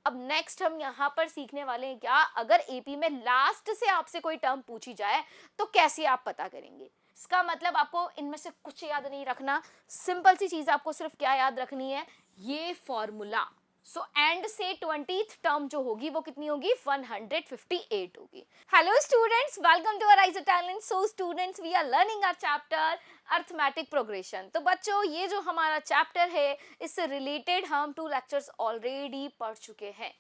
अब नेक्स्ट हम यहाँ पर सीखने वाले हैं क्या, अगर एपी में लास्ट से आपसे कोई टर्म पूछी जाए तो कैसे आप पता करेंगे। इसका मतलब आपको इनमें से कुछ याद नहीं रखना, सिंपल सी चीज आपको सिर्फ क्या याद रखनी है, ये फॉर्मूला। सो एंड से 20th टर्म जो होगी वो कितनी होगी, 158 होगी। Hello students, welcome to our Aizer Talent. So students, we are learning our chapter arithmetic progression. तो बच्चों, ये जो हमारा चैप्टर है इससे रिलेटेड हम 2 लेक्चर्स ऑलरेडी पढ़ चुके हैं।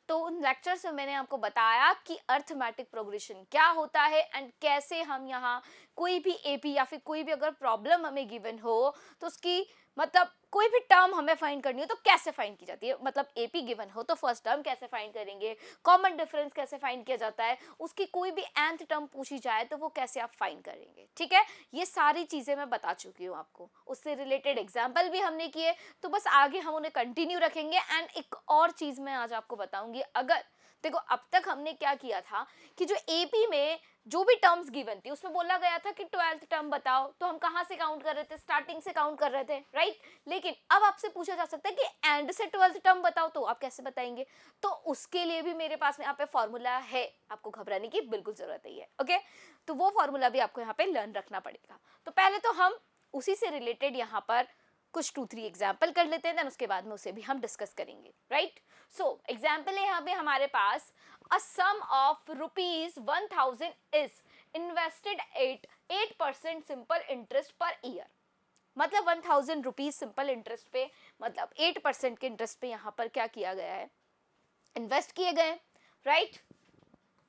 तो उन लेक्चर्स में मैंने आपको बताया कि अर्थमेटिक प्रोग्रेशन क्या होता है एंड कैसे हम यहाँ कोई भी एपी या फिर कोई भी अगर प्रॉब्लम हमें गिवन हो तो उसकी मतलब कोई भी टर्म हमें फाइंड करनी हो तो कैसे फाइंड की जाती है, मतलब एपी गिवन हो तो फर्स्ट टर्म कैसे फाइंड करेंगे, कॉमन डिफरेंस कैसे फाइंड किया जाता है, उसकी कोई भी nth टर्म पूछी जाए तो वो कैसे आप फाइंड करेंगे। ठीक है, ये सारी चीजें मैं बता चुकी हूँ आपको, उससे रिलेटेड एग्जाम्पल भी हमने किए। तो बस आगे हम उन्हें कंटिन्यू रखेंगे। एंड एक और चीज मैं आज आपको बताऊंगी, अगर देखो अब तक हमने क्या किया था कि जो एपी में जो भी टर्म्स गिवन थी उसमें बोला गया था कि 12th टर्म बताओ, तो हम कहां से काउंट कर रहे थे, स्टार्टिंग से काउंट कर रहे थे, राइट। लेकिन अब आपसे पूछा जा सकता है कि एंड से 12th टर्म बताओ, तो आप कैसे बताएंगे। तो उसके लिए भी मेरे पास में यहाँ पे फॉर्मूला है, आपको घबराने की बिल्कुल जरूरत नहीं है। ओके, तो वो फॉर्मूला भी आपको यहाँ पे लर्न रखना पड़ेगा। तो पहले तो हम उसी से रिलेटेड यहाँ पर कुछ 2-3 एग्जाम्पल कर लेते हैं, देन उसके बाद में उसे भी हम डिस्कस करेंगे, राइट। सो एग्जाम्पल है यहाँ पे हमारे पास, a sum of rupees 1000 is invested at 8% simple interest per year। मतलब 1000 रुपीज सिंपल इंटरेस्ट पे, मतलब 8% के इंटरेस्ट पे यहाँ पर क्या किया गया है, इन्वेस्ट किए गए, right.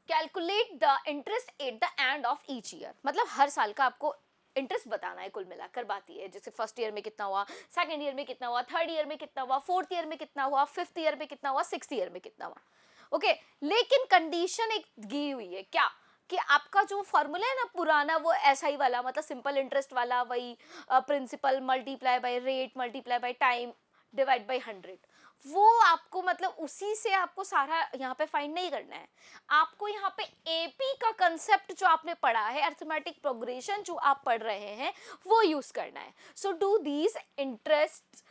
Calculate the interest at the end of each year, मतलब हर साल का आपको इंटरेस्ट बताना है, कुल मिलाकर बात ये है, जैसे फर्स्ट ईयर में कितना हुआ, सेकंड ईयर में कितना हुआ, थर्ड ईयर में कितना हुआ, फोर्थ ईयर में कितना हुआ, फिफ्थ ईयर में कितना हुआ, सिक्स्थ ईयर में कितना हुआ। ओके, लेकिन कंडीशन एक दी हुई है क्या, कि आपका जो फॉर्मूला है ना पुराना, वो ऐसा ही वाला, मतलब सिंपल इंटरेस्ट वाला, वही principal multiply by rate multiply by time divide by 100, वो आपको मतलब उसी से आपको सारा यहाँ पे फाइंड नहीं करना है। आपको यहाँ पे एपी का कंसेप्ट जो आपने पढ़ा है, अर्थमेटिक प्रोग्रेशन जो आप पढ़ रहे हैं, वो यूज करना है। So do these interest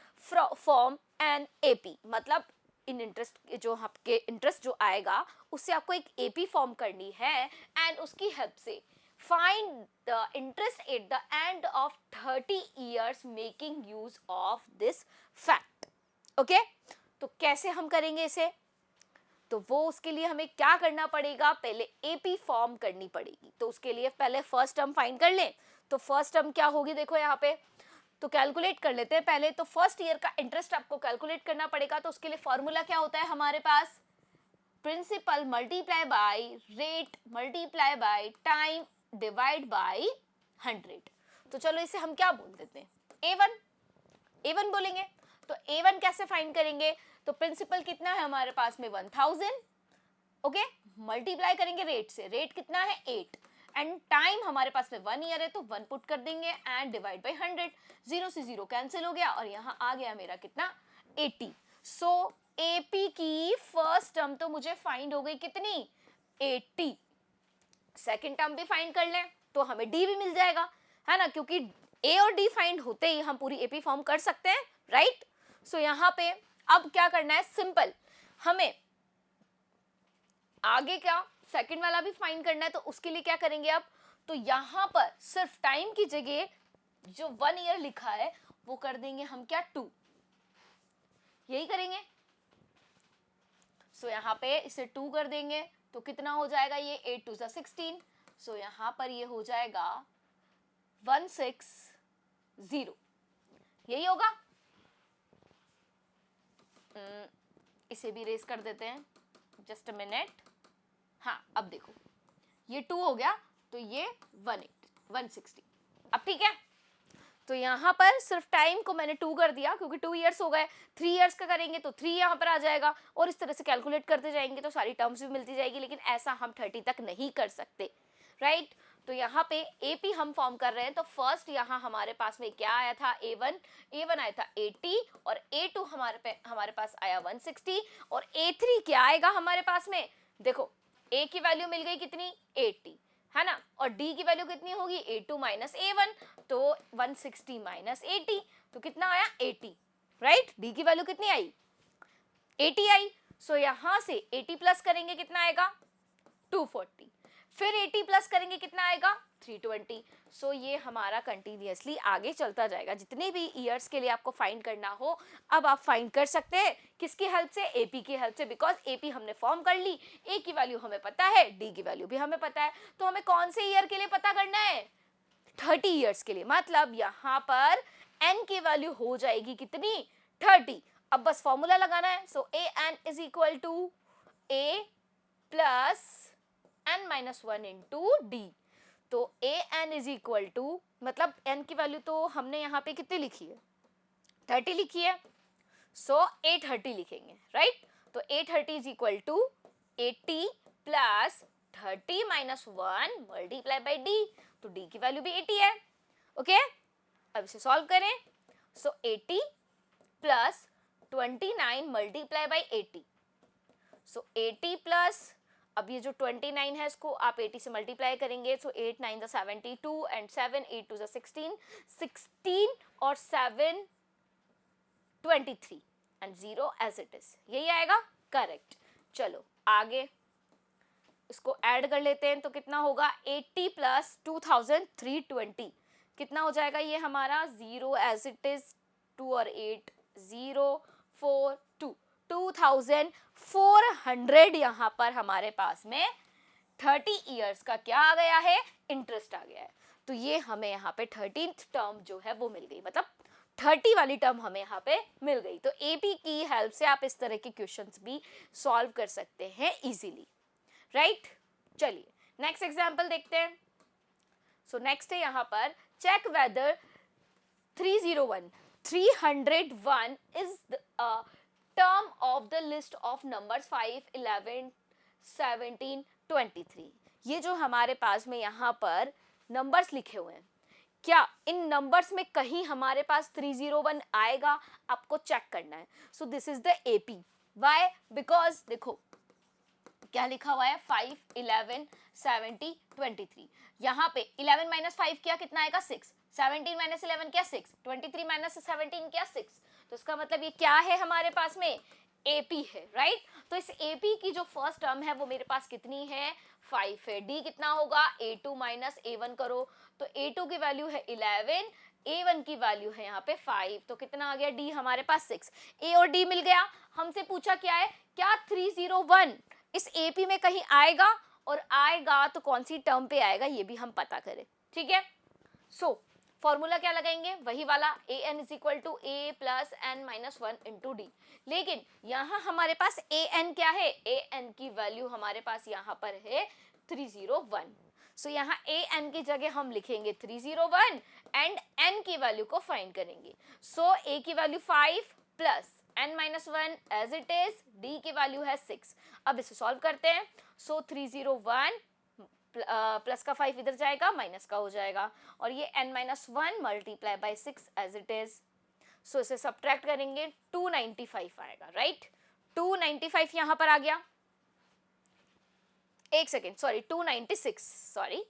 form an AP, मतलब इन इंटरेस्ट जो आपके इंटरेस्ट जो आएगा उससे आपको एक एपी फॉर्म करनी है एंड उसकी हेल्प से find the interest at the end of 30 years making use of this fact. Okay, तो कैसे हम करेंगे इसे, तो वो उसके लिए हमें क्या करना पड़ेगा, पहले एपी फॉर्म करनी पड़ेगी। तो उसके लिए पहले फर्स्ट टर्म फाइंड कर लें। तो फर्स्ट टर्म क्या होगी, देखो यहाँ पे, तो कैलकुलेट कर लेते हैं पहले। तो फर्स्ट ईयर का इंटरेस्ट आपको कैलकुलेट करना पड़ेगा। तो उसके लिए फॉर्मूला क्या होता है हमारे पास, principal multiply by rate multiply by time divide by 100। तो चलो इसे हम क्या बोल देते हैं, ए1 बोलेंगे। तो ए1 कैसे फाइंड करेंगे, तो प्रिंसिपल कितना है हमारे पास में 1000, ओके, मल्टीप्लाई करेंगे रेट से, रेट कितना है 8, एंड टाइम हमारे पास में 1 ईयर है तो 1 पुट कर देंगे एंड डिवाइड बाय 100, 0 से 0 कैंसिल हो गया और यहाँ आ गया मेरा कितना 80। सो एपी की फर्स्ट टर्म तो मुझे फाइंड हो गई कितनी 80, सेकंड टर्म भी फाइंड कर लें तो हमें डी भी मिल जाएगा, है ना, क्योंकि ए और डी फाइंड होते ही हम पूरी एपी फॉर्म कर सकते हैं, राइट। सो यहाँ पे अब क्या करना है, सिंपल हमें आगे क्या सेकंड वाला भी फाइंड करना है। तो उसके लिए क्या करेंगे अब, तो यहाँ पर सिर्फ टाइम की जगह जो 1 ईयर लिखा है वो कर देंगे हम क्या 2, यही करेंगे। सो यहाँ पे इसे 2 कर देंगे तो कितना हो जाएगा, ये 8 2 16। सो यहाँ पर ये हो जाएगा 160, यही होगा। इसे भी रेस कर देते हैं, जस्ट अ मिनट। हाँ, अब देखो ये 2 हो गया तो ये 160। अब ठीक है, तो यहाँ पर सिर्फ टाइम को मैंने 2 कर दिया क्योंकि 2 इयर्स हो गए, 3 इयर्स का करेंगे तो 3 यहाँ पर आ जाएगा और इस तरह से कैलकुलेट करते जाएंगे तो सारी टर्म्स भी मिलती जाएगी। लेकिन ऐसा हम 30 तक नहीं कर सकते, राइट। तो यहाँ पे एपी हम फॉर्म कर रहे हैं। तो फर्स्ट यहाँ हमारे पास में क्या आया था, ए1 आया था 80 और ए2 हमारे पास आया 160 और ए3 क्या आएगा हमारे पास में, देखो ए की वैल्यू मिल गई कितनी 80, है ना, और डी की वैल्यू कितनी होगी a2 माइनस a1, तो 160 माइनस 80 तो कितना आया 80, राइट। डी की वैल्यू कितनी आई 80 आई। सो यहां से 80 प्लस करेंगे कितना आएगा 240, फिर 80 प्लस करेंगे कितना आएगा 320। सो ये हमारा कंटिन्यूअसली आगे चलता जाएगा। जितने भी ईयर्स के लिए आपको फाइंड करना हो अब आप फाइंड कर सकते हैं किसकी हेल्प से, एपी की हेल्प से, बिकॉज एपी हमने फॉर्म कर ली, ए की वैल्यू हमें पता है, डी की वैल्यू भी हमें पता है, तो हमें कौन से ईयर के लिए पता करना है 30 ईयर्स के लिए। मतलब यहाँ पर n की वैल्यू हो जाएगी कितनी 30। अब बस फॉर्मूला लगाना है। So a n is equal to a plus n minus 1 into d. तो a n is equal to, मतलब n की वैल्यू तो हमने यहाँ पे कितनी लिखी है 30 लिखी है, सो 830 लिखेंगे, राइट। तो 830 is equal to 80 plus 30 minus 1 multiply by d. तो डी की वैल्यू भी 80 है, ओके। अब इसे सॉल्व करें। So 80 plus 29 multiply by 80। So 80 plus, अब ये जो 29 है इसको आप 80 से मल्टीप्लाई करेंगे। सो 8 9 द 72 एंड 7 8 2 द 16, 16 और 7 23 एंड 0 एज इट इज, यही आएगा करेक्ट। चलो आगे इसको ऐड कर लेते हैं। तो कितना होगा 80 प्लस 2320 कितना हो जाएगा ये हमारा 0 एज इट इज, 2 और 8 0 4 2 2400 यहाँ पर हमारे पास में 30 इयर्स का क्या आ गया है इंटरेस्ट आ गया है। तो ये हमें यहाँ पे 13th टर्म जो है वो मिल गई, मतलब 30 वाली टर्म हमें यहाँ पे मिल गई। तो एपी की हेल्प से आप इस तरह के क्वेश्चंस भी सॉल्व कर सकते हैं इजीली, राइट। चलिए नेक्स्ट एग्जांपल देखते हैं। सो नेक्स्ट है यहाँ पर check whether 301 is the term of the list of numbers 5 11 17 23। ये जो हमारे पास में यहाँ पर नंबर्स लिखे हुए हैं, क्या इन नंबर्स में कहीं हमारे पास 301 आएगा, आपको चेक करना है। So this is the AP. Why? Because देखो क्या लिखा हुआ है 5 11 70 23। यहाँ पे 11 माइनस 5 किया कितना आएगा 6, 17 माइनस 11 किया 6, 23 माइनस 17 किया 6। तो इसका मतलब ये क्या है हमारे पास में एपी है, राइट। तो इस एपी की जो फर्स्ट टर्म है वो मेरे पास कितनी है 5 है। डी कितना होगा a2 माइनस a1 करो, तो a2 की वैल्यू है 11, a1 की वैल्यू है यहाँ पे 5, तो कितना आ गया डी हमारे पास 6। ए और डी मिल गया। हमसे पूछा क्या है, क्या 301 इस एपी में कहीं आएगा, और आएगा तो कौन सी टर्म पे आएगा ये भी हम पता करें, ठीक है। सो फॉर्मूला क्या लगाएंगे, वही वाला a n is equal to a plus n minus 1 into d. लेकिन यहाँ हमारे पास ए एन क्या है, ए एन की वैल्यू हमारे पास यहाँ पर है 301। सो यहाँ ए एन की जगह हम लिखेंगे 301 एंड एन की वैल्यू को फाइंड करेंगे। सो ए की value 5 plus n minus 1 as it is, d की वैल्यू है 6। अब इसे सॉल्व करते हैं। सो 301 प्लस का 5 इधर जाएगा, माइनस का हो जाएगा, और ये n minus 1 multiply by 6 as it is. So इसे सब्ट्रैक्ट करेंगे 295 आएगा, राइट। 295 यहाँ पर आ गया, एक सेकेंड सॉरी 296, सॉरी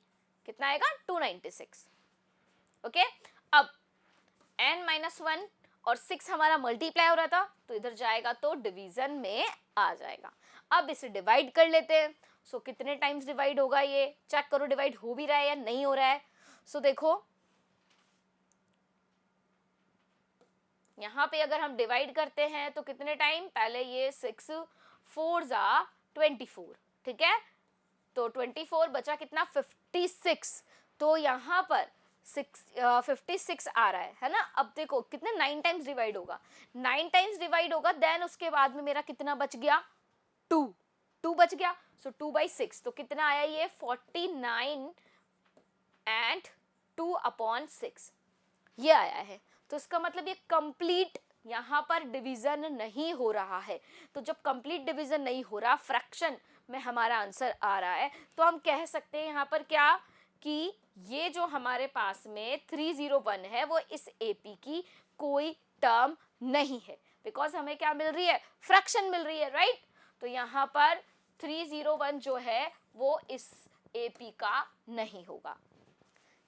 कितना आएगा 296, ओके। अब n माइनस 1 और 6 हमारा मल्टीप्लाई हो रहा था, तो इधर जाएगा तो डिवीजन में आ जाएगा। अब इसे डिवाइड कर लेते हैं। सो कितने टाइम्स डिवाइड होगा, ये चेक करो डिवाइड हो भी रहा है या नहीं हो रहा है। सो देखो यहाँ पे अगर हम डिवाइड करते हैं तो कितने टाइम, पहले ये 6 4 जा 24, ठीक है। तो 24 बचा कितना 56, तो यहाँ पर 56 आ रहा है ना। अब देखो कितने 9 टाइम्स डिवाइड होगा, 9 टाइम्स डिवाइड होगा, देन उसके बाद में मेरा कितना बच गया 2 बच गया। सो 2/6 तो कितना आया ये 49 एंड 2/6 ये आया है। तो इसका मतलब ये कंप्लीट यहाँ पर डिवीजन नहीं हो रहा है। तो जब कंप्लीट डिवीजन नहीं हो रहा, फ्रैक्शन में हमारा आंसर आ रहा है, तो हम कह सकते हैं यहाँ पर क्या कि ये जो हमारे पास में 301 है वो इस एपी की कोई टर्म नहीं है, बिकॉज हमें क्या मिल रही है, फ्रैक्शन मिल रही है, राइट। तो यहाँ पर 301 जो है वो इस एपी का नहीं होगा,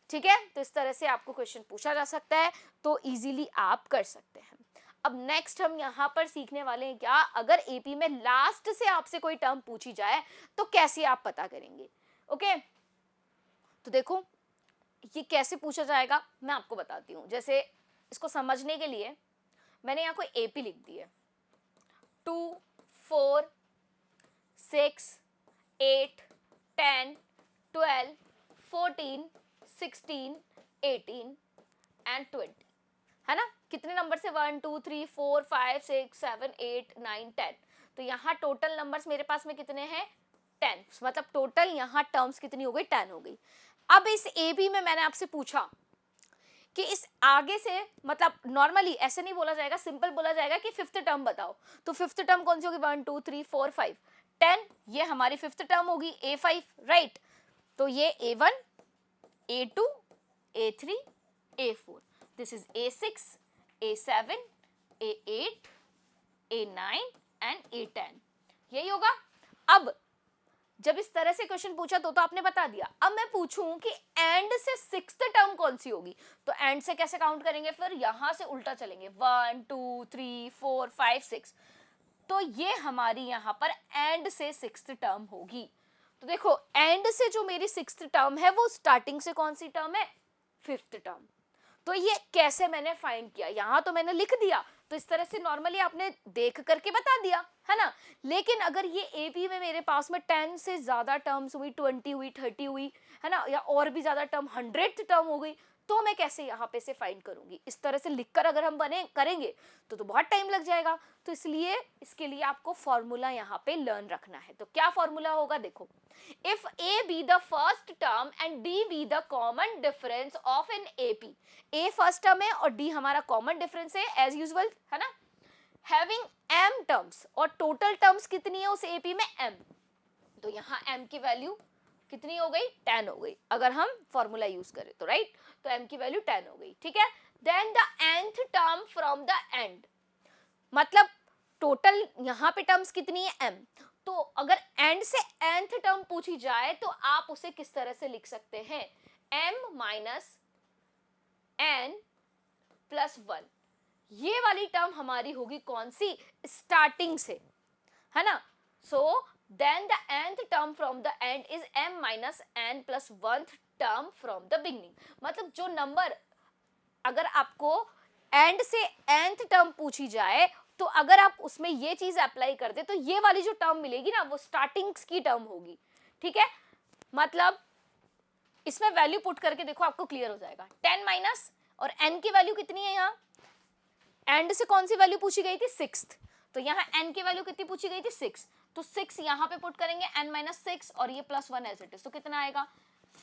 ठीक है। तो इस तरह से आपको क्वेश्चन पूछा जा सकता है, तो इजीली आप कर सकते हैं। अब नेक्स्ट हम यहाँ पर सीखने वाले हैं क्या, अगर एपी में लास्ट से आपसे कोई टर्म पूछी जाए तो कैसे आप पता करेंगे। ओके, तो देखो ये कैसे पूछा जाएगा मैं आपको बताती हूँ। जैसे इसको समझने के लिए मैंने यहाँ कोई एपी लिख दी है, 2 4 6 8 10 12 14 16 18 एंड 20, है ना। कितने नंबर से 1 2 3 4 5 6 7 8 9 10, तो यहाँ टोटल नंबर्स मेरे पास में कितने हैं 10, मतलब टोटल यहाँ टर्म्स कितनी हो गई 10 हो गई। अब इस एबी में मैंने आपसे पूछा कि इस आगे से, मतलब नॉर्मली ऐसे नहीं बोला जाएगा, सिंपल बोला जाएगा कि फिफ्थ टर्म बताओ, तो फिफ्थ टर्म कौन सी होगी 1 2 3 4 5 10, ये हमारी फिफ्थ टर्म होगी A5, राइट। तो ये A1 A2 A3 A4, this is A6 A7 A8 A9 and A10, यही होगा। अब जब इस तरह से क्वेश्चन पूछा तो आपने बता दिया। अब मैं पूछूं कि एंड से सिक्स्थ टर्म कौन सी होगी, तो एंड से कैसे काउंट करेंगे, फिर यहां से उल्टा चलेंगे 1 2 3 4 5 6, तो ये हमारी यहां पर एंड से सिक्स्थ टर्म होगी। तो देखो एंड से जो मेरी सिक्स्थ टर्म है वो स्टार्टिंग से कौन सी टर्म है, फिफ्थ टर्म। तो ये कैसे मैंने फाइंड किया, यहां तो मैंने लिख दिया, तो इस तरह से नॉर्मली आपने देख करके बता दिया, है ना। लेकिन अगर ये एपी में मेरे पास में 10 से ज्यादा टर्म्स हुई, 20 हुई, 30 हुई, है ना, या और भी ज्यादा टर्म 100th टर्म हो गई, तो मैं कैसे यहाँ पे से फाइंड करूंगी। इस तरह से लिखकर अगर हम बने करेंगे तो बहुत टाइम लग जाएगा। तो इसलिए इसके लिए आपको फॉर्मूला यहाँ पे लर्न रखना है। तो क्या फॉर्मूला होगा, देखो, if A be the first term and D be the common difference of an AP, A first term है और डी हमारा कॉमन डिफरेंस है एज यूजुअल, है ना, हैविंग m टर्म्स, और टोटल टर्म्स कितनी है उस एपी में m, तो यहाँ m की वैल्यू कितनी हो गई 10 हो गई अगर हम फॉर्मूला यूज करें तो, राइट। तो m की वैल्यू 10 हो गई, ठीक है। Then the nth term from the end, मतलब टोटल यहाँ पे टर्म्स कितनी है m, तो अगर एंड से nth टर्म पूछी जाए तो आप उसे किस तरह से लिख सकते हैं, m माइनस n प्लस 1, ये वाली टर्म हमारी होगी कौन सी, स्टार्टिंग से, है ना। So then the nth term from the end is m minus n plus 1th term from the beginning, मतलब जो नंबर अगर आपको एंड से nth टर्म पूछी जाए तो अगर आप उसमें ये चीज अप्लाई कर दे तो ये वाली जो टर्म मिलेगी ना वो स्टार्टिंग की टर्म होगी, ठीक है। मतलब इसमें वैल्यू पुट करके देखो आपको क्लियर हो जाएगा। 10 माइनस और n की वैल्यू कितनी है, यहाँ एंड से कौन सी वैल्यू पूछी गई थी, सिक्स्थ, तो यहाँ n की वैल्यू कितनी पूछी गई थी 6, तो 6 यहाँ पे पुट करेंगे n माइनस 6 और ये प्लस 1 एज इट इज, तो कितना आएगा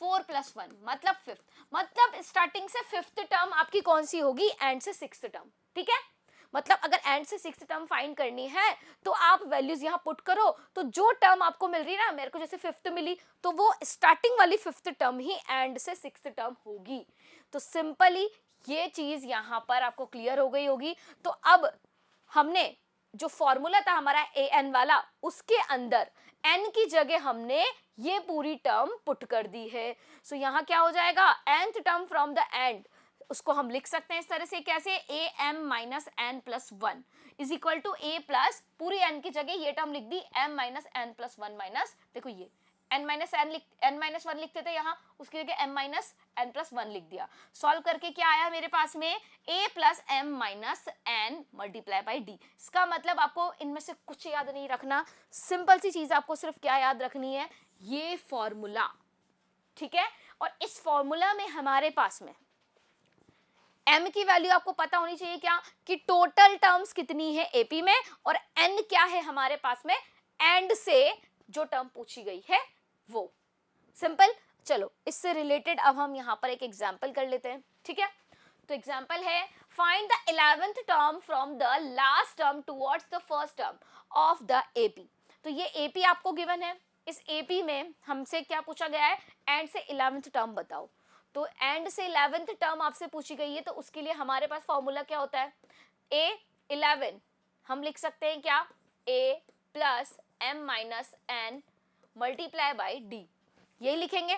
4 प्लस 1 मतलब 5th, मतलब स्टार्टिंग से 5th टर्म आपकी कौन सी होगी, एंड से 6th टर्म, ठीक है। मतलब अगर एंड से 6th टर्म फाइंड करनी है तो आप वैल्यूज यहाँ पुट करो, तो जो टर्म आपको मिल रही है ना, मेरे को जैसे 5th मिली तो वो स्टार्टिंग वाली 5th टर्म ही एंड से 6th टर्म होगी। तो सिंपली ये चीज यहाँ पर आपको क्लियर हो गई होगी। तो अब हमने जो फॉर्मूला था हमारा an वाला, उसके अंदर n की जगह हमने ये पूरी टर्म पुट कर दी है। सो यहाँ क्या हो जाएगा, nth term from the and, उसको हम लिख सकते हैं इस तरह से, कैसे, am minus n plus 1 is equal to a plus पूरी n की जगह ये टर्म लिख दी m minus n plus 1 minus, देखो ये n माइनस n-1 लिखते थे यहाँ, उसकी जगह m माइनस एन प्लस 1 लिख दिया। सॉल्व करके क्या आया मेरे पास में, a plus m minus n multiply by d. इसका मतलब आपको इनमें से कुछ याद नहीं रखना, सिंपल सी चीज आपको सिर्फ क्या याद रखनी है, ये फॉर्मूला, ठीक है। और इस फॉर्मूला में हमारे पास में m की वैल्यू आपको पता होनी चाहिए क्या, कि टोटल टर्म्स कितनी है एपी में, और n क्या है हमारे पास में एंड से जो टर्म पूछी गई है वो। सिंपल। चलो इससे रिलेटेड अब हम यहाँ पर एक एग्जाम्पल कर लेते हैं, ठीक है। तो एग्जाम्पल है, find the 11th term from the last term towards the first term of the AP. तो ये एपी आपको गिवन है, इस एपी में हमसे क्या पूछा गया है, एंड से 11th टर्म बताओ। तो एंड से 11th टर्म आपसे पूछी गई है, तो उसके लिए हमारे पास फॉर्मूला क्या होता है, a11 हम लिख सकते हैं क्या, a plus m minus n multiply by d, यही लिखेंगे,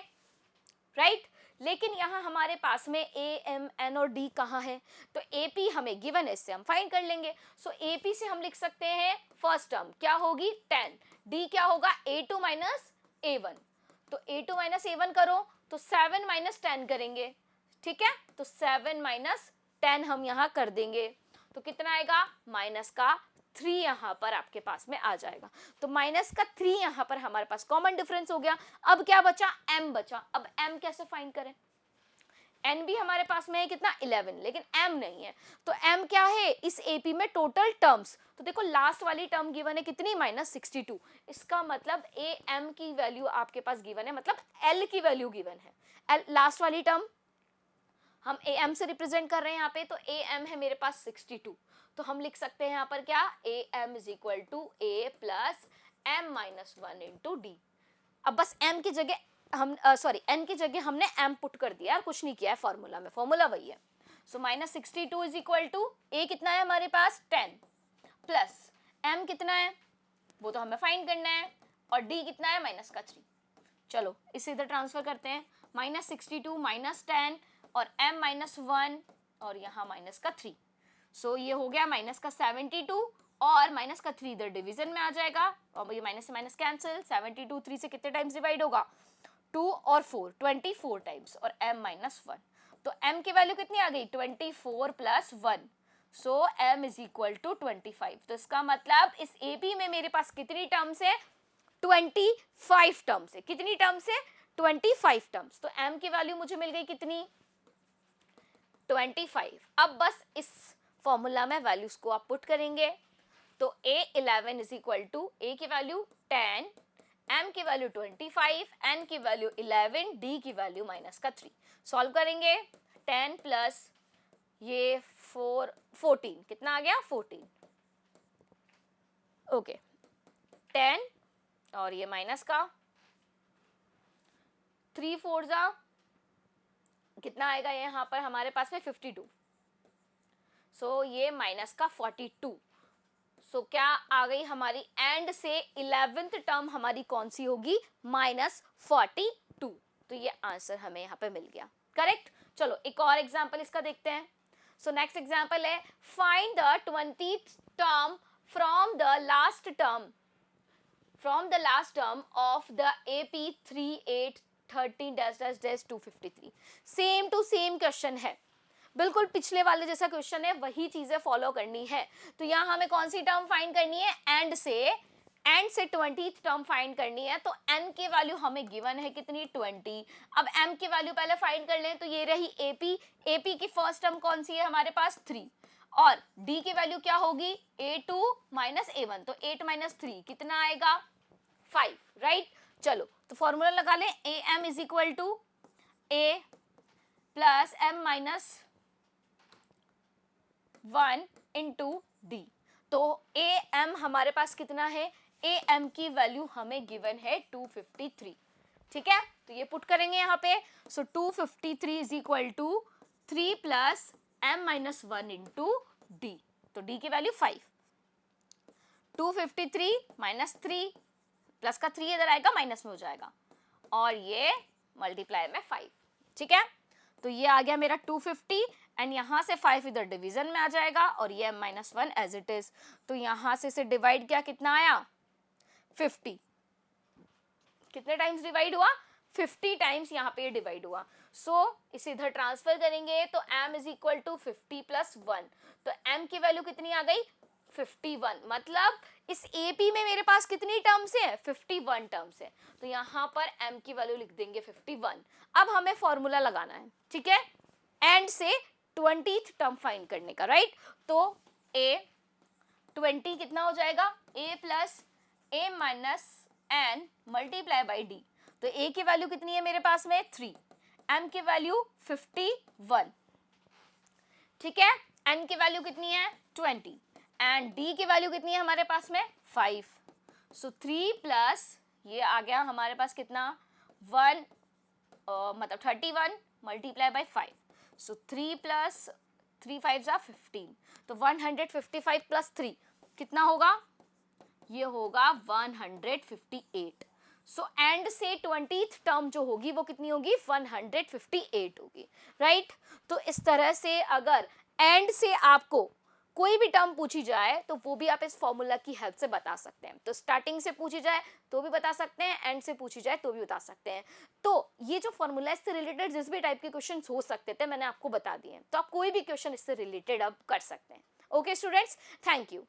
राइट। लेकिन यहाँ हमारे पास में ए एम एन और डी कहाँ है, तो ए पी हमें गिवन है, इससे हम फाइंड कर लेंगे। सो ए पी से हम लिख सकते हैं फर्स्ट टर्म क्या होगी 10, डी क्या होगा A2 माइनस A1, तो A2 माइनस A1 करो तो 7 माइनस 10 करेंगे, ठीक है, तो 7 माइनस 10 हम यहाँ कर देंगे, तो कितना आएगा माइनस का 3 यहाँ पर आपके पास में आ जाएगा। तो माइनस का 3 यहाँ पर हमारे पास कॉमन डिफरेंस हो गया। अब क्या बचा, m बचा। अब m कैसे फाइंड करें, n भी हमारे पास में है कितना 11, लेकिन m नहीं है, तो m क्या है इस AP में टोटल टर्म्स, तो देखो लास्ट वाली टर्म गिवन है कितनी -62, इसका मतलब am की वैल्यू आपके पास गिवन है, मतलब l की वैल्यू गिवन है। लास्ट वाली टर्म हम am से रिप्रेजेंट कर रहे हैं यहाँ पे, तो am है मेरे पास 62, तो हम लिख सकते हैं यहाँ पर क्या am is equal to a plus m minus 1 into d. अब बस m की जगह हम n की जगह हमने m पुट कर दिया, कुछ नहीं किया है फॉर्मूला में, फॉर्मूला वही है। सो -62 इज इक्वल टू a कितना है हमारे पास 10 प्लस m कितना है वो तो हमें फाइंड करना है, और d कितना है माइनस का 3। चलो इसे इधर ट्रांसफर करते हैं, -62 माइनस 10 और m माइनस 1 और यहाँ माइनस का 3, सो ये हो गया माइनस का 72 और माइनस का 3 इधर डिवीजन में आ जाएगा, और ये माइनस से माइनस कैंसिल, 72 3 से कितने टाइम्स डिवाइड होगा 2 और 4 24 टाइम्स, और m माइनस 1, तो m की वैल्यू कितनी आ गई 24 plus 1, so m is equal to 25। तो इसका मतलब इस AP में मेरे पास कितनी टर्म्स है 25 टर्म्स है, कितनी टर्म्स है 25 टर्म्स, तो m की वैल्यू मुझे मिल गई कितनी 25। अब बस इस फॉर्मूला में वैल्यूज को आप पुट करेंगे, तो A11 is equal to A की वैल्यू 10, M की वैल्यू 25, N की वैल्यू 11, D की वैल्यू माइनस का 3। सॉल्व करेंगे 10 प्लस ये 14 कितना आ गया 14, ओके 10 और ये माइनस का 3 4 जा कितना आएगा यहाँ पर हमारे पास में 52, सो ये माइनस का 42, सो क्या आ गई हमारी एंड से 11th टर्म हमारी कौन सी होगी -42, तो ये आंसर हमें यहाँ पे मिल गया करेक्ट। चलो एक और एग्जांपल इसका देखते हैं। सो नेक्स्ट एग्जांपल है find the 20th term from the last term of the AP 3813-253। Same to same question है, बिल्कुल पिछले वाले जैसा क्वेश्चन है, वही चीजें फॉलो करनी है। तो यहाँ हमें कौन सी टर्म फाइंड करनी है एंड से 20th टर्म फाइंड करनी है, तो n की वैल्यू हमें गिवन है कितनी 20। अब m की वैल्यू पहले फाइंड कर लें, तो ये रही AP की फर्स्ट टर्म कौन सी है हमारे पास 3, और d की वैल्यू क्या होगी A2 माइनस A1, तो 8 माइनस 3 कितना आएगा 5, राइट। चलो तो फॉर्मूला लगा लें, AM is equal to A plus m minus 1 into d, तो AM हमारे पास कितना है, AM की वैल्यू हमें गिवन है 253, ठीक है, तो ये पुट करेंगे यहाँ पे। So 253 is equal to 3 plus m minus 1 into d, तो डी की वैल्यू 5, 253 माइनस 3 प्लस का 3 इधर आएगा माइनस में हो जाएगा, और ये मल्टीप्लाई में 5, ठीक है, तो ये आ गया मेरा 250 एंड यहाँ से 5 इधर डिवीजन में आ जाएगा, और ये m minus 1 as it is, तो यहाँ से इसे डिवाइड किया कितना आया 50, कितने टाइम्स डिवाइड हुआ 50 टाइम्स यहाँ पे डिवाइड हुआ। सो इसे इधर ट्रांसफर करेंगे तो m is equal to 50 plus 1, तो m की वैल्यू कितनी आ गई 51, मतलब इस AP में मेरे पास कितनी टर्म्स है 51 टर्म्स है, तो यहाँ पर m की वैल्यू लिख देंगे 51। अब हमें फॉर्मूला लगाना है, ठीक है, एंड से 20th टर्म फाइंड करने का, राइट। तो A 20 कितना हो जाएगा A plus A minus n multiply by d, तो A की वैल्यू कितनी है मेरे पास में 3, m की वैल्यू 51, ठीक है, n की वैल्यू कितनी है 20 एंड d की वैल्यू कितनी है हमारे पास में 5, सो 3 प्लस ये आ गया हमारे पास कितना 1 मतलब 31 मल्टीप्लाई बाई 5, सो 3 प्लस 3 5 15, तो 155 प्लस 3 कितना होगा, ये होगा 158, सो एंड से 20th टर्म जो होगी वो कितनी होगी, 158 होगी, राइट। तो इस तरह से अगर एंड से आपको कोई भी टर्म पूछी जाए तो वो भी आप इस फॉर्मूला की हेल्प से बता सकते हैं। तो स्टार्टिंग से पूछी जाए तो भी बता सकते हैं, एंड से पूछी जाए तो भी बता सकते हैं। तो ये जो फॉर्मूला, इससे रिलेटेड जिस भी टाइप के क्वेश्चन हो सकते थे मैंने आपको बता दिए हैं, तो आप कोई भी क्वेश्चन इससे रिलेटेड अब कर सकते हैं। Okay students, thank you.